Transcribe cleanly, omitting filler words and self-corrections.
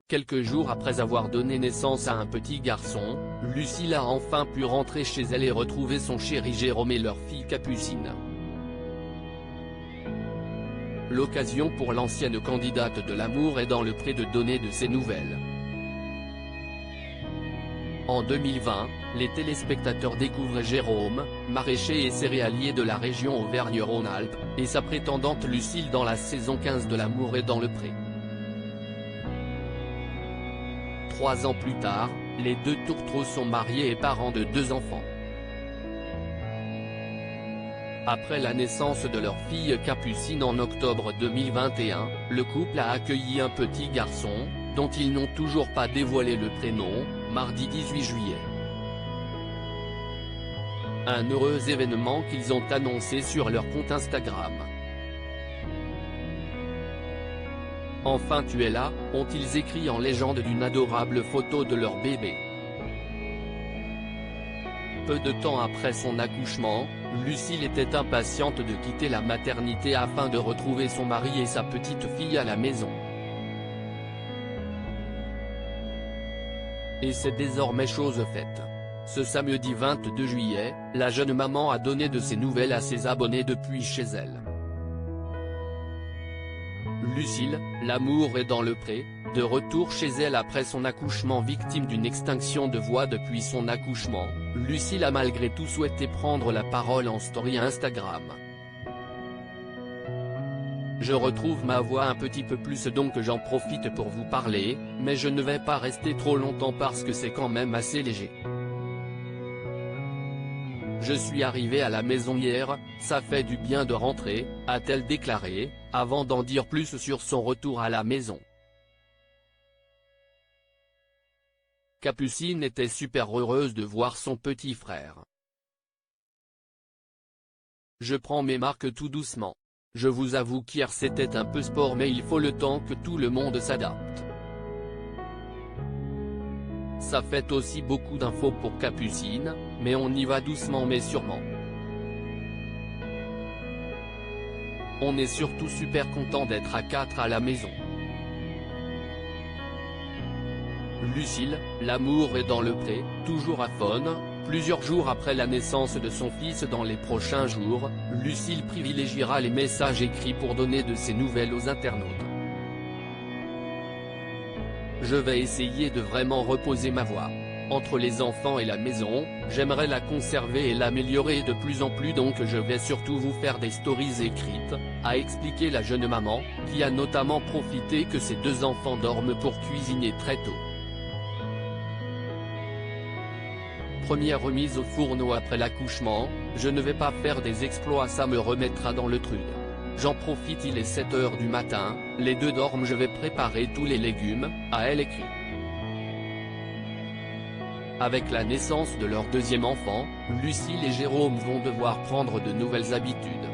Quelques jours après avoir donné naissance à un petit garçon, Lucille a enfin pu rentrer chez elle et retrouver son chéri Jérôme et leur fille Capucine. L'occasion pour l'ancienne candidate de l'Amour est dans le Pré de donner de ses nouvelles. En 2020, les téléspectateurs découvrent Jérôme, maraîcher et céréalier de la région Auvergne-Rhône-Alpes, et sa prétendante Lucille dans la saison 15 de l'Amour est dans le Pré. 3 ans plus tard, les deux tourtereaux sont mariés et parents de 2 enfants. Après la naissance de leur fille Capucine en octobre 2021, le couple a accueilli un petit garçon, dont ils n'ont toujours pas dévoilé le prénom, mardi 18 juillet. Un heureux événement qu'ils ont annoncé sur leur compte Instagram. Enfin tu es là, ont-ils écrit en légende d'une adorable photo de leur bébé. Peu de temps après son accouchement, Lucille était impatiente de quitter la maternité afin de retrouver son mari et sa petite fille à la maison. Et c'est désormais chose faite. Ce samedi 22 juillet, la jeune maman a donné de ses nouvelles à ses abonnés depuis chez elle. Lucille, l'amour est dans le Pré, de retour chez elle après son accouchement. Victime d'une extinction de voix depuis son accouchement, Lucille a malgré tout souhaité prendre la parole en story Instagram. Je retrouve ma voix un petit peu plus donc j'en profite pour vous parler, mais je ne vais pas rester trop longtemps parce que c'est quand même assez léger. Je suis arrivée à la maison hier, ça fait du bien de rentrer, a-t-elle déclaré, avant d'en dire plus sur son retour à la maison. Capucine était super heureuse de voir son petit frère. Je prends mes marques tout doucement. Je vous avoue qu'hier c'était un peu sport mais il faut le temps que tout le monde s'adapte. Ça fait aussi beaucoup d'infos pour Capucine, mais on y va doucement mais sûrement. On est surtout super content d'être à 4 à la maison. Lucille, l'amour est dans le Pré, toujours à Faune. Plusieurs jours après la naissance de son fils dans les prochains jours, Lucille privilégiera les messages écrits pour donner de ses nouvelles aux internautes. Je vais essayer de vraiment reposer ma voix. Entre les enfants et la maison, j'aimerais la conserver et l'améliorer de plus en plus donc je vais surtout vous faire des stories écrites, a expliqué la jeune maman, qui a notamment profité que ses 2 enfants dorment pour cuisiner très tôt. Première remise au fourneau après l'accouchement, je ne vais pas faire des exploits, ça me remettra dans le truc. J'en profite, il est 7 h du matin, les 2 dorment, je vais préparer tous les légumes, a-elle écrit. Avec la naissance de leur 2e enfant, Lucille et Jérôme vont devoir prendre de nouvelles habitudes.